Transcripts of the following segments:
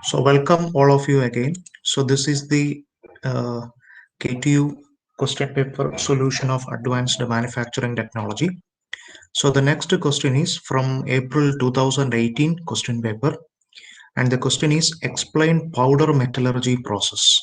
So welcome all of you again. So this is the uh, KTU question paper solution of advanced manufacturing technology. So the next question is from April 2018 question paper, and the question is explain powder metallurgy process.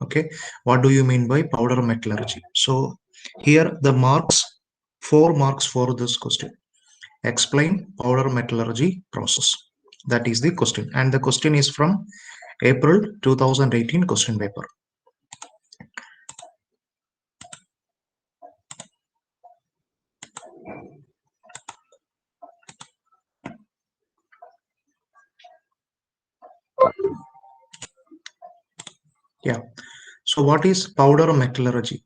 Okay, what do you mean by powder metallurgy? So here the marks, 4 marks for this question. Explain powder metallurgy process. That is the question, and the question is from April 2018 question paper. Yeah. So what is powder metallurgy?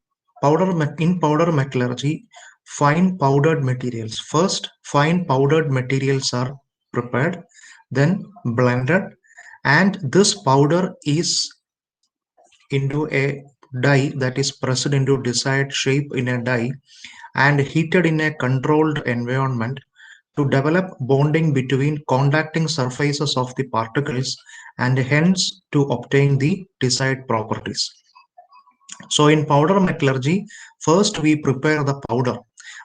In powder metallurgy, fine powdered materials. First, fine powdered materials are prepared, then blended, and this powder is into a die, that is pressed into desired shape in a die and heated in a controlled environment to develop bonding between contacting surfaces of the particles and hence to obtain the desired properties. So in powder metallurgy, first we prepare the powder,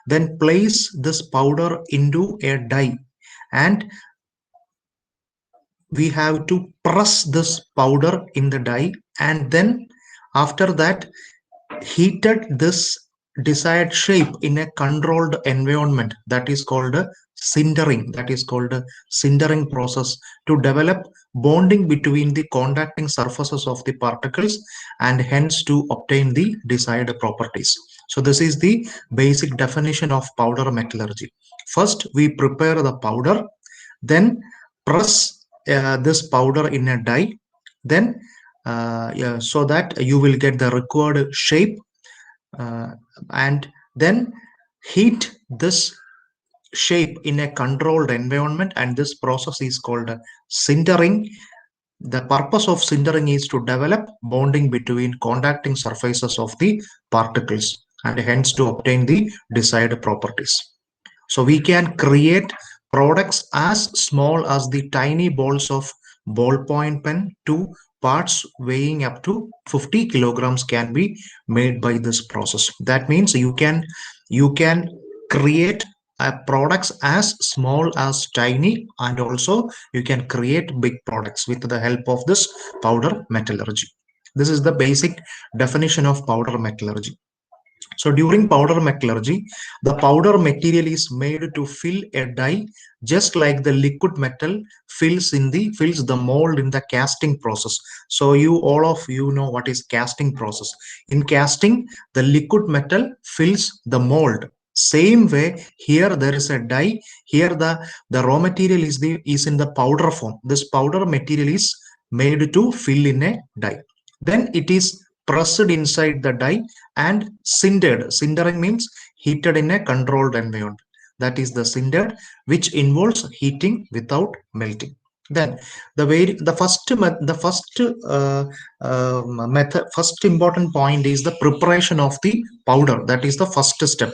then place this powder into a die, and we have to press this powder in the die, and then after that heated this desired shape in a controlled environment, that is called a sintering process to develop bonding between the contacting surfaces of the particles and hence to obtain the desired properties. So this is the basic definition of powder metallurgy. First we prepare the powder, then press this powder in a die, then yeah, so that you will get the required shape, uh, and then heat this shape in a controlled environment, and this process is called sintering. The purpose of sintering is to develop bonding between contacting surfaces of the particles and hence to obtain the desired properties. So we can create products as small as the tiny balls of ballpoint pen to parts weighing up to 50 kilograms can be made by this process. That means you can create products as small as tiny, and also you can create big products with the help of this powder metallurgy. This is the basic definition of powder metallurgy. So during powder metallurgy, the powder material is made to fill a die, just like the liquid metal fills the mold in the casting process. So you all of you know what is casting process. In casting, the liquid metal fills the mold. Same way, here there is a die. Here the raw material is in the powder form. This powder material is made to fill in a die. Then it is pressed inside the die and sintered. Sintering means heated in a controlled environment. That is the sintered, which involves heating without melting. Then first important point is the preparation of the powder. That is the first step.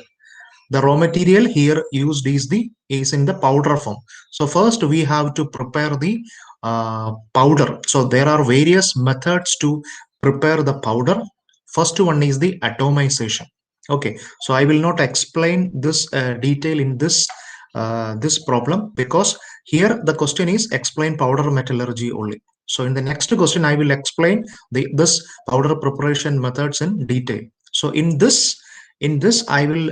The raw material here used is in the powder form. So first we have to prepare the powder. So there are various methods to prepare the powder. First one is the atomization. Okay, so I will not explain this detail in this problem, because here the question is explain powder metallurgy only. So in the next question I will explain this powder preparation methods in detail. So in this I will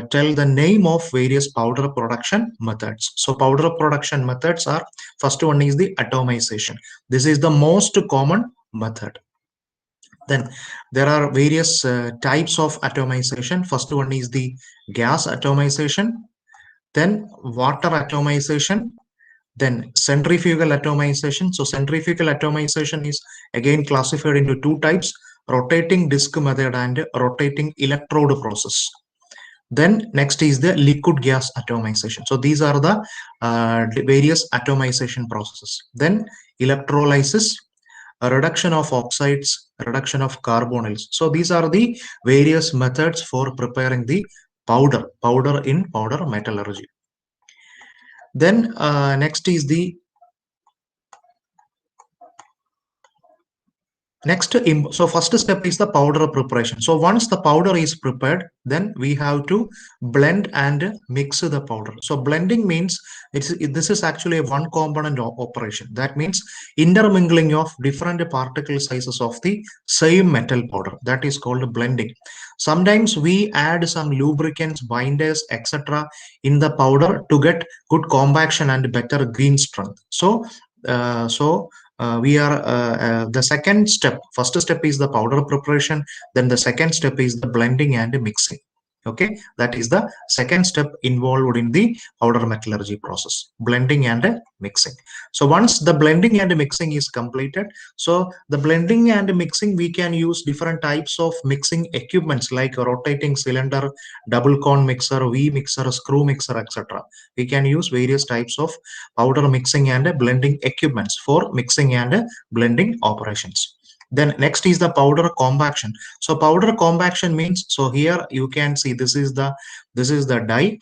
tell the name of various powder production methods. So powder production methods are, first one is the atomization. This is the most common method. Then there are various types of atomization. First one is the gas atomization, then water atomization, then centrifugal atomization. So centrifugal atomization is again classified into two types: rotating disk method and rotating electrode process. Then next is the liquid gas atomization. So these are the various atomization processes. Then electrolysis, a reduction of oxides, reduction of carbonyls. So these are the various methods for preparing the powder in powder metallurgy. Then next is the Next, so first step is the powder preparation. So once the powder is prepared, then we have to blend and mix the powder. So blending means this is actually a one component operation. That means intermingling of different particle sizes of the same metal powder. That is called blending. Sometimes we add some lubricants, binders, etc. in the powder to get good compaction and better green strength. We are the second step. First step is the powder preparation, then the second step is the blending and mixing. Okay, that is the second step involved in the powder metallurgy process, blending and mixing. So once the blending and mixing is completed, so the blending and mixing, we can use different types of mixing equipments like a rotating cylinder, double cone mixer, V mixer, screw mixer, etc. We can use various types of powder mixing and blending equipments for mixing and blending operations. Then next is the powder compaction. So powder compaction means, so here you can see this is the die.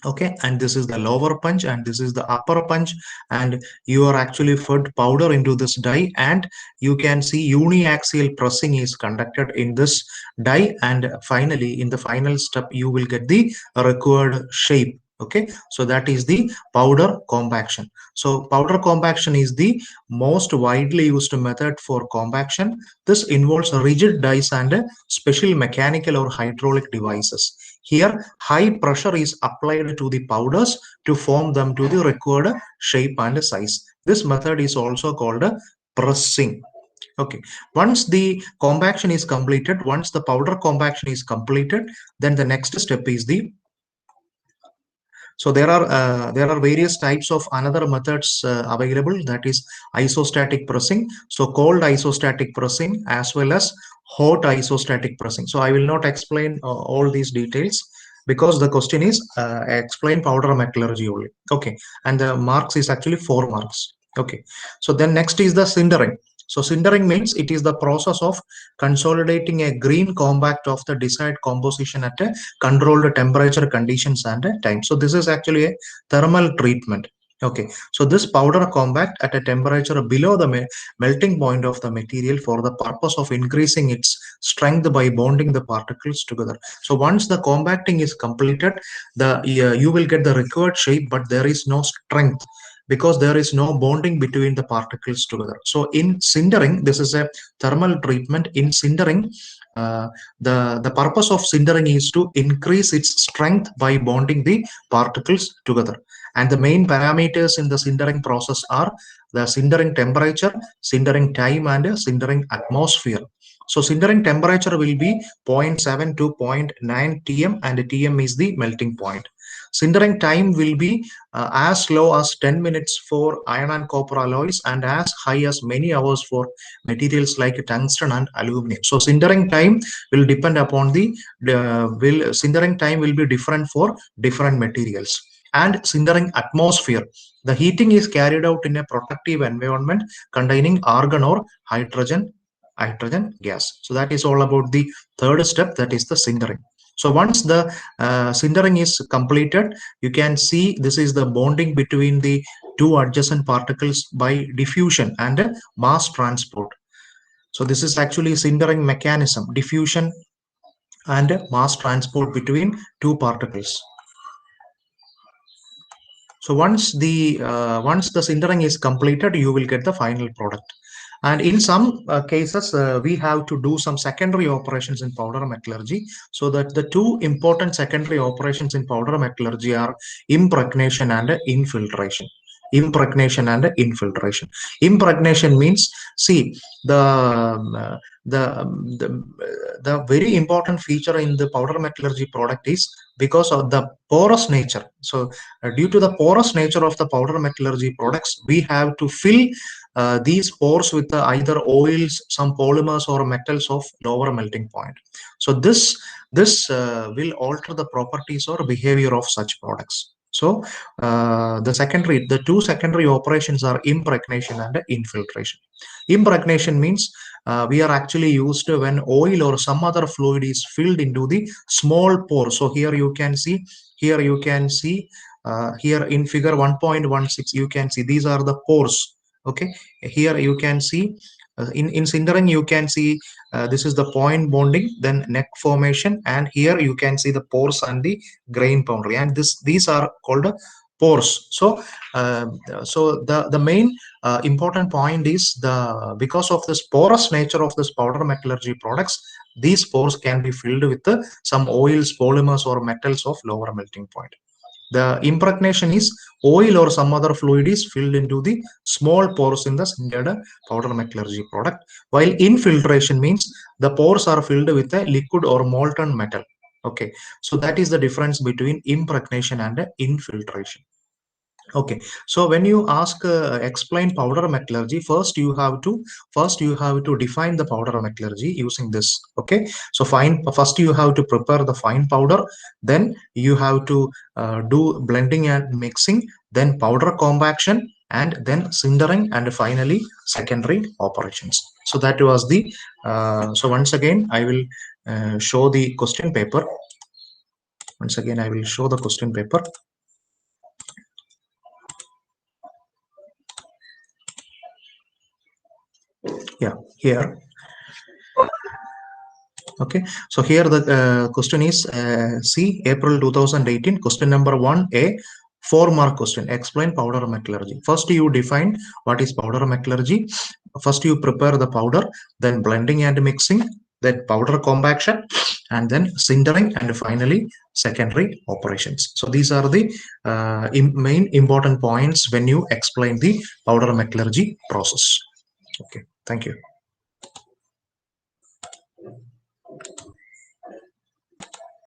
Okay, and this is the lower punch and this is the upper punch, and you are actually fed powder into this die, and you can see uniaxial pressing is conducted in this die, and finally in the final step you will get the required shape. Okay, so that is the powder compaction. So powder compaction is the most widely used method for compaction. This involves rigid dies and special mechanical or hydraulic devices. Here, high pressure is applied to the powders to form them to the required shape and size. This method is also called pressing. Okay, once the compaction is completed, once the powder compaction is completed, then the next step is the, so there are various types of another methods available, that is isostatic pressing. So cold isostatic pressing as well as hot isostatic pressing. So I will not explain all these details because the question is explain powder metallurgy only. Okay, and the marks is actually 4 marks. Okay, so then next is the sintering. So sintering means it is the process of consolidating a green compact of the desired composition at a controlled temperature conditions and time. So this is actually a thermal treatment. Okay, so this powder compact at a temperature below the melting point of the material for the purpose of increasing its strength by bonding the particles together. So once the compacting is completed, you will get the required shape, but there is no strength because there is no bonding between the particles together. So in sintering, this is a thermal treatment. In sintering, uh, the purpose of sintering is to increase its strength by bonding the particles together. And the main parameters in the sintering process are the sintering temperature, sintering time, and sintering atmosphere. So sintering temperature will be 0.7 to 0.9 tm, and tm is the melting point. Sintering time will be as low as 10 minutes for iron and copper alloys, and as high as many hours for materials like tungsten and aluminum. So sintering time will depend upon sintering time will be different for different materials. And sintering atmosphere, the heating is carried out in a protective environment containing argon or hydrogen gas. So that is all about the third step, that is the sintering. So once the sintering is completed, you can see this is the bonding between the two adjacent particles by diffusion and mass transport. So this is actually sintering mechanism, diffusion and mass transport between two particles. So once the sintering is completed, you will get the final product. And in some cases, we have to do some secondary operations in powder metallurgy. So that the two important secondary operations in powder metallurgy are impregnation and infiltration. Impregnation and infiltration. Impregnation means, see, the the very important feature in the powder metallurgy product is because of the porous nature. So due to the porous nature of the powder metallurgy products, we have to fill these pores with either oils, some polymers, or metals of lower melting point. So this will alter the properties or behavior of such products. So the two secondary operations are impregnation and infiltration. Impregnation means we are actually used when oil or some other fluid is filled into the small pore. So here you can see here in figure 1.16, you can see these are the pores. Okay, here you can see In sintering, you can see this is the point bonding, then neck formation, and here you can see the pores and the grain boundary, and these are called pores. So the main important point is because of this porous nature of this powder metallurgy products, these pores can be filled with some oils, polymers, or metals of lower melting point. The impregnation is oil or some other fluid is filled into the small pores in the sintered powder metallurgy product, while infiltration means the pores are filled with a liquid or molten metal. Okay, so that is the difference between impregnation and infiltration. Okay, so when you ask explain powder metallurgy, first you have to define the powder metallurgy using this. Okay, so first you have to prepare the fine powder, then you have to do blending and mixing, then powder compaction, and then sintering, and finally secondary operations. So that was the so once again I will show the question paper. Once again I will show the question paper. Yeah, here. Okay, so here the question is C, April 2018, question number 1A, 4-mark question. Explain powder metallurgy. First you define what is powder metallurgy. First you prepare the powder, then blending and mixing, then powder compaction, and then sintering, and finally secondary operations. So these are the main important points when you explain the powder metallurgy process. Okay, thank you.